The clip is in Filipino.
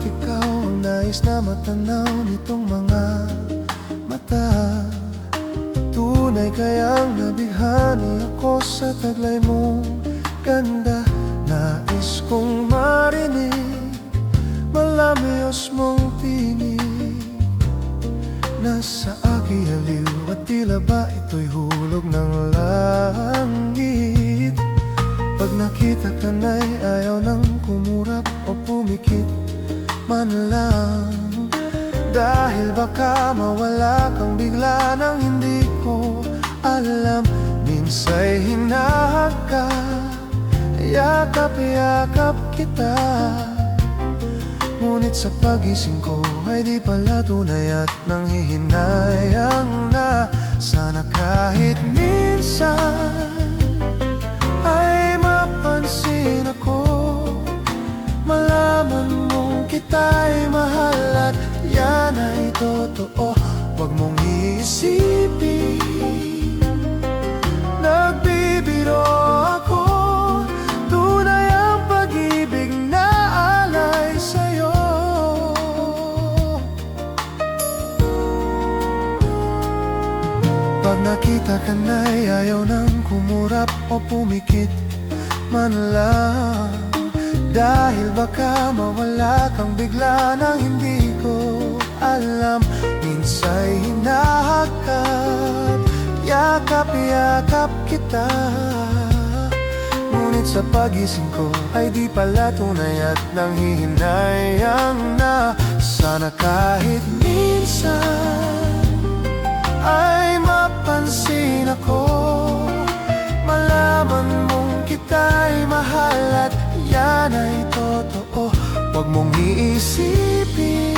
ikaw ang nais na matanaw nitong mga mata. Tunay kayang nabighani ako sa taglay mong ganda. Nais kong marinig malamyos mong tinig. Nasa aking aliw at tila ba ito'y hulog ng langit. Pag nakita ka na'y ayaw nang kumurap o pumikit man lang. Dahil baka mawala kang bigla nang hindi ko alam. Minsa'y hinahagkan, yakap-yakap kita. Ngunit sa pagising ko ay di pala tunay at nanghihinayang na. Sana kahit minsan ay mapansin ako, malaman mong kita'y mahal at yan ay totoo. Huwag mong iisipin nagbibiro ako. Tunay ang pag-ibig na alay sa'yo. Pag nakita ka na'y ayaw nang kumurap o pumikit man lang. Dahil baka mawala kang bigla nang hindi ko alam. Minsa'y hinahakot, yakap-yakap kita. Ngunit sa pagising ko ay di pala tunay at nanghihinayang na. Sana kahit minsan ay mapansin ako, malaman mong kita'y mahal at yan ay totoo. Huwag mong iisipin